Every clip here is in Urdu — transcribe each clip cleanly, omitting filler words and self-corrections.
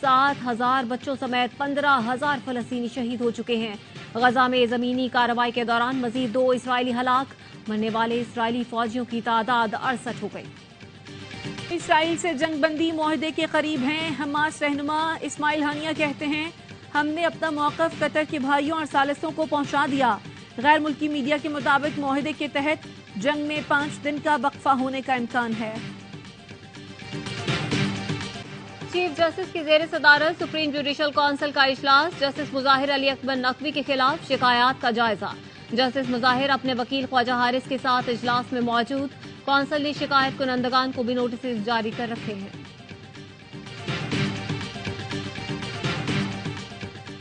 7,000 بچوں سمیت 15,000 فلسطینی شہید ہو چکے ہیں۔ غزہ میں زمینی کارروائی کے دوران مزید 2 اسرائیلی ہلاک، مرنے والے اسرائیلی فوجیوں کی تعداد 68 ہو گئی۔ اسرائیل سے جنگ بندی معاہدے کے قریب ہیں۔ حماس رہنما اسماعیل ہانیہ کہتے ہیں ہم نے اپنا موقف قطر کے بھائیوں اور ثالثوں کو پہنچا دیا۔ غیر ملکی میڈیا کے مطابق معاہدے کے تحت جنگ میں 5 دن کا وقفہ ہونے کا امکان ہے۔ چیف جسٹس کی زیر صدارت سپریم جوڈیشل کونسل کا اجلاس، جسٹس مظاہر علی اکبر نقوی کے خلاف شکایات کا جائزہ۔ جسٹس مظاہر اپنے وکیل خواجہ حارث کے ساتھ اجلاس میں موجود، کونسل نے شکایت کنندگان کو بھی نوٹسز جاری کر رکھے ہیں۔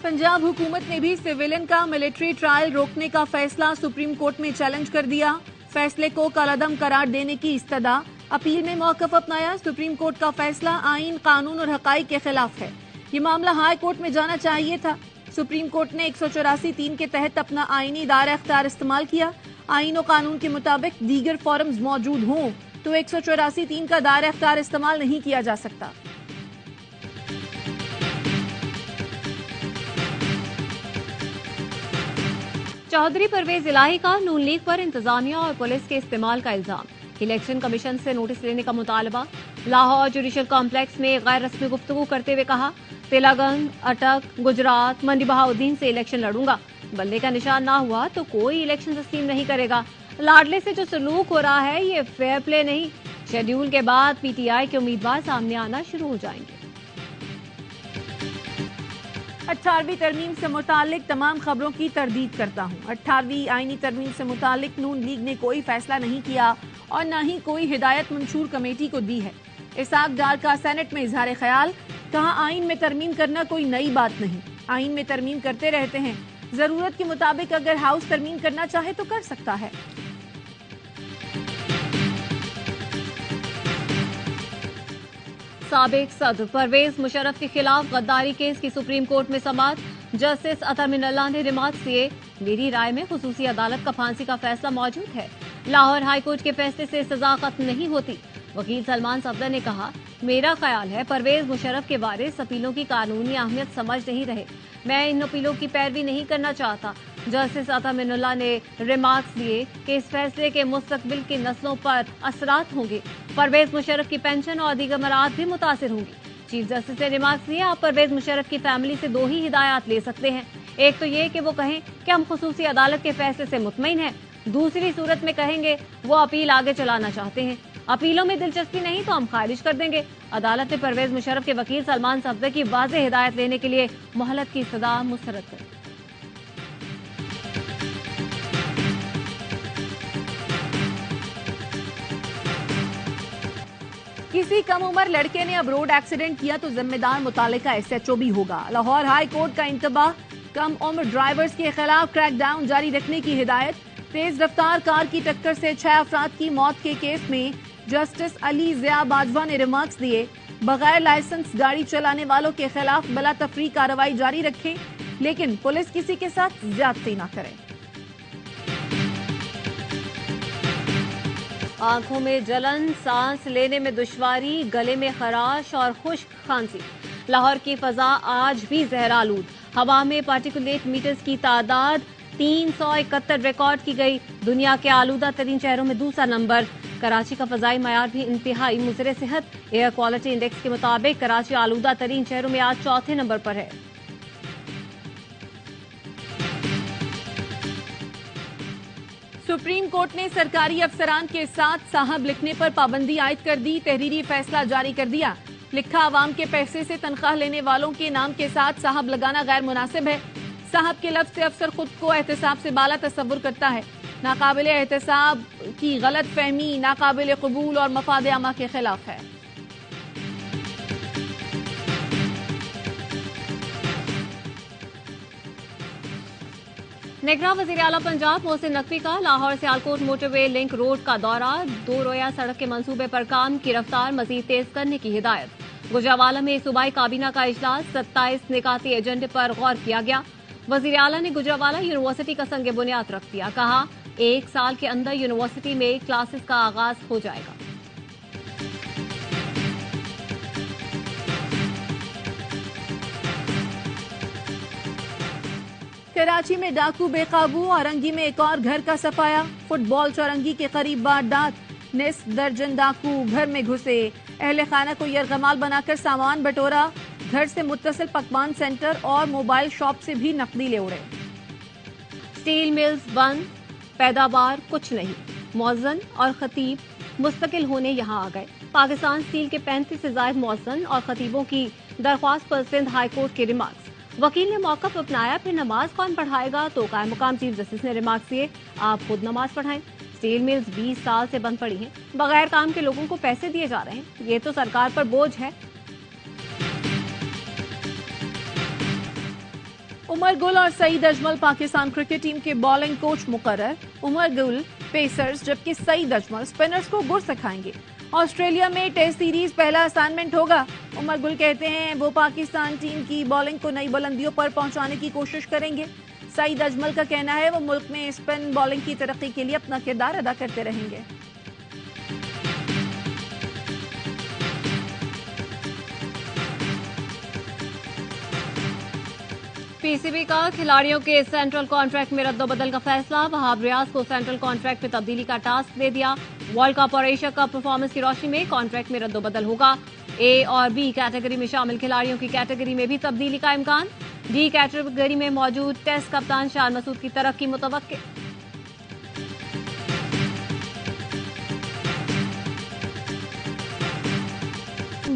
پنجاب حکومت نے بھی سویلین کا ملٹری ٹرائل روکنے کا فیصلہ سپریم کورٹ میں چیلنج کر دیا۔ فیصلے کو کالعدم قرار دینے کی استدعا، اپیل میں موقف اپنایا۔ سپریم کورٹ کا فیصلہ آئین، قانون اور حقائق کے خلاف ہے، یہ معاملہ ہائی کورٹ میں جانا چاہیے تھا۔ سپریم کورٹ نے 184(3) کے تحت اپنا آئینی دائرہ اختیار استعمال کیا۔ آئین و قانون کے مطابق دیگر فورمز موجود ہوں تو 184(3) کا دائرہ اختیار استعمال نہیں کیا جا سکتا۔ چودھری پرویز الہی کا نون لیگ پر انتظامیہ اور پولیس کے استعمال کا الزام، الیکشن کمیشن سے نوٹس لینے کا مطالبہ۔ لاہور جوڈیشل کمپلیکس میں غیر رسمی گفتگو کرتے ہوئے کہا تلنگانہ، اٹک، گجرات، منڈی بہاؤدین سے الیکشن لڑوں گا، بلے کا نشان نہ ہوا تو کوئی الیکشن تسلیم نہیں کرے گا۔ لاڈلے سے جو سلوک ہو رہا ہے یہ فیئر پلے نہیں۔ شیڈیول کے بعد پی ٹی آئی کے امیدوار سامنے آنا شروع ہو جائیں گے۔ 18ویں ترمیم سے متعلق تمام خبروں کی تردید کرتا ہوں۔ 18ویں آئینی ترمیم سے متعلق نون لیگ نے کوئی فیصلہ نہیں کیا اور نہ ہی کوئی ہدایت منشور کمیٹی کو دی ہے۔ اسحاق ڈار کا سینٹ میں اظہار خیال، کہا آئین میں ترمیم کرنا کوئی نئی بات نہیں، آئین میں ترمیم کرتے رہتے ہیں، ضرورت کے مطابق اگر ہاؤس ترمیم کرنا چاہے تو کر سکتا ہے۔ سابق صدر پرویز مشرف کے خلاف غداری کیس کی سپریم کورٹ میں سماعت، جسٹس عطا من اللہ نے ریمارکس دیے، میری رائے میں خصوصی عدالت کا پھانسی کا فیصلہ موجود ہے، لاہور ہائی کورٹ کے فیصلے سے سزا ختم نہیں ہوتی۔ وکیل سلمان صفدر نے کہا میرا خیال ہے پرویز مشرف کے وارث اپیلوں کی قانونی اہمیت سمجھ نہیں رہے، میں ان اپیلوں کی پیروی نہیں کرنا چاہتا۔ جسٹس عطا من اللہ نے ریمارکس دیے کہ اس فیصلے کے مستقبل کی نسلوں پر اثرات ہوں گے، پرویز مشرف کی پینشن اور دیگر مراد بھی متاثر ہوں گی۔ چیف جسٹس نے ریمارکس دیے آپ پرویز مشرف کی فیملی سے 2 ہی ہدایات لے سکتے ہیں، ایک تو یہ کہ وہ کہیں کہ ہم خصوصی عدالت کے فیصلے سے مطمئن ہیں، دوسری صورت میں کہیں گے وہ اپیل آگے چلانا چاہتے ہیں، اپیلوں میں دلچسپی نہیں تو ہم خارج کر دیں گے۔ عدالت نے پرویز مشرف کے وکیل سلمان صفدر کی واضح ہدایت لینے کے لیے مہلت کی استدعا مسترد کر دی۔ کسی کم عمر لڑکے نے اب روڈ ایکسیڈنٹ کیا تو ذمہ دار متعلقہ ایس ایچ او بھی ہوگا۔ لاہور ہائی کورٹ کا انتباہ، کم عمر ڈرائیورز کے خلاف کریک ڈاؤن جاری رکھنے کی ہدایت۔ تیز رفتار کار کی ٹکر سے 6 افراد کی موت کے کیس میں جسٹس علی ضیاء باجوہ نے ریمارکس دیے، بغیر لائسنس گاڑی چلانے والوں کے خلاف بلا تفریق کارروائی جاری رکھیں، لیکن پولیس کسی کے ساتھ زیادتی نہ کرے۔ آنکھوں میں جلن، سانس لینے میں دشواری، گلے میں خراش اور خشک کھانسی۔ لاہور کی فضا آج بھی زہر آلود، ہوا میں پارٹیکولیٹ میٹرز کی تعداد 371 ریکارڈ کی گئی، دنیا کے آلودہ ترین شہروں میں دوسرا نمبر۔ کراچی کا فضائی معیار بھی انتہائی مضر صحت، ایئر کوالٹی انڈیکس کے مطابق کراچی آلودہ ترین شہروں میں آج 4تھے نمبر پر ہے۔ سپریم کورٹ نے سرکاری افسران کے ساتھ صاحب لکھنے پر پابندی عائد کر دی، تحریری فیصلہ جاری کر دیا۔ لکھا عوام کے پیسے سے تنخواہ لینے والوں کے نام کے ساتھ صاحب لگانا غیر مناسب ہے۔ صاحب کے لفظ سے افسر خود کو احتساب سے بالا تصور کرتا ہے، ناقابل احتساب کی غلط فہمی ناقابل قبول اور مفاد عامہ کے خلاف ہے۔ نگراں وزیر اعلیٰ پنجاب محسن نقوی کا لاہور سیالکوٹ موٹر وے لنک روڈ کا دورہ، 2 رویہ سڑک کے منصوبے پر کام کی رفتار مزید تیز کرنے کی ہدایت۔ گوجرانوالہ میں صوبائی کابینہ کا اجلاس، 27 نکاتی ایجنڈے پر غور کیا گیا۔ وزیر اعلیٰ نے گوجرانوالہ یونیورسٹی کا سنگ بنیاد رکھ دیا، کہا 1 سال کے اندر یونیورسٹی میں کلاسز کا آغاز ہو جائے گا۔ کراچی میں ڈاکو بے قابو، اورنگی میں ایک اور گھر کا صفایا، فٹ بال چورنگی کے قریب واردات، نصف درجن ڈاکو گھر میں گھسے، اہل خانہ کو یرغمال بنا کر سامان بٹورا، گھر سے متصل پکوان سینٹر اور موبائل شاپ سے بھی نقدی لے اڑے۔ اسٹیل ملز بند، پیداوار کچھ نہیں، مؤذن اور خطیب مستقل ہونے یہاں آ گئے۔ پاکستان اسٹیل کے 35 سے زائد مؤذن اور خطیبوں کی درخواست پر سندھ ہائی کورٹ کے ریمارکس۔ وکیل نے موقف اپنایا، پھر نماز کون پڑھائے گا؟ تو قائم مقام چیف جسٹس نے ریمارکس دیے، آپ خود نماز پڑھائیں۔ اسٹیل ملز 20 سال سے بند پڑی ہیں، بغیر کام کے لوگوں کو پیسے دیے جا رہے ہیں، یہ تو سرکار پر بوجھ ہے۔ عمر گل اور سعید اجمل پاکستان کرکٹ ٹیم کے بالنگ کوچ مقرر، عمر گل پیسرز جبکہ سعید اجمل اسپنرز کو گر سکھائیں گے۔ آسٹریلیا میں ٹیسٹ سیریز پہلا اسائنمنٹ ہوگا، عمر گل کہتے ہیں وہ پاکستان ٹیم کی بالنگ کو نئی بلندیوں پر پہنچانے کی کوشش کریں گے۔ سعید اجمل کا کہنا ہے وہ ملک میں اسپن بالنگ کی ترقی کے لیے اپنا کردار ادا کرتے رہیں گے۔ پی سی بی کا کھلاڑیوں کے سینٹرل کانٹریکٹ میں رد و بدل کا فیصلہ، وہاب ریاض کو سینٹرل کانٹریکٹ میں تبدیلی کا ٹاسک دے دیا۔ ورلڈ کپ اور ایشیا کپ پرفارمنس کی روشنی میں کانٹریکٹ میں رد و بدل ہوگا۔ اے اور بی کیٹیگری میں شامل کھلاڑیوں کی کیٹیگری میں بھی تبدیلی کا امکان۔ ڈی کیٹیگری میں موجود ٹیسٹ کپتان شان مسعود کی ترقی متوقع۔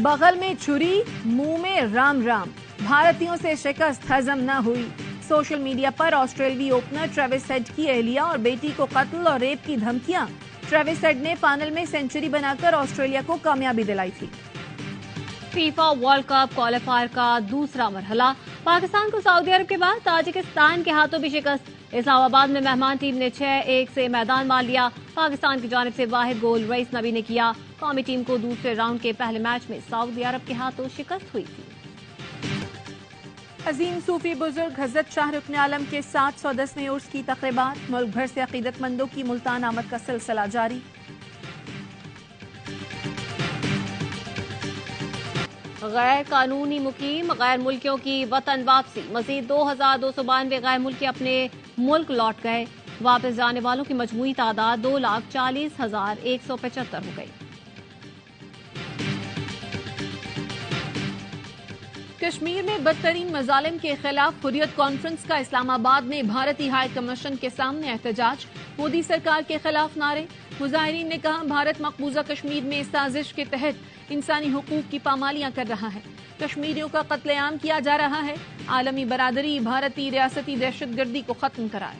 بغل میں چھری، منہ میں رام رام، بھارتیوں سے شکست ہضم نہ ہوئی۔ سوشل میڈیا پر آسٹریلوی اوپنر ٹریوس ہیڈ کی اہلیہ اور بیٹی کو قتل اور ریپ کی دھمکیاں۔ ٹریوس ہیڈ نے فائنل میں سینچری بنا کر آسٹریلیا کو کامیابی دلائی تھی۔ فیفا ورلڈ کپ کوالیفائر کا دوسرا مرحلہ، پاکستان کو سعودی عرب کے بعد تاجکستان کے ہاتھوں بھی شکست۔ اسلام آباد میں مہمان ٹیم نے 6-1 سے میدان مار لیا۔ پاکستان کی جانب سے واحد گول رئیس نبی نے کیا۔ قومی ٹیم کو دوسرے راؤنڈ کے پہلے میچ میں سعودی عرب کے ہاتھوں شکست ہوئی تھی۔ عظیم صوفی بزرگ حضرت شاہ رکن عالم کے 710ویں عرس کی تقریبات، ملک بھر سے عقیدت مندوں کی ملتان آمد کا سلسلہ جاری۔ غیر قانونی مقیم غیر ملکیوں کی وطن واپسی، مزید 2292 غیر ملکی اپنے ملک لوٹ گئے۔ واپس جانے والوں کی مجموعی تعداد 2,40,175 ہو گئی۔ کشمیر میں بدترین مظالم کے خلاف حریت کانفرنس کا اسلام آباد میں بھارتی ہائی کمیشن کے سامنے احتجاج، مودی سرکار کے خلاف نعرے۔ مظاہرین نے کہا بھارت مقبوضہ کشمیر میں سازش کے تحت انسانی حقوق کی پامالیاں کر رہا ہے، کشمیریوں کا قتل عام کیا جا رہا ہے، عالمی برادری بھارتی ریاستی دہشت گردی کو ختم کرائے۔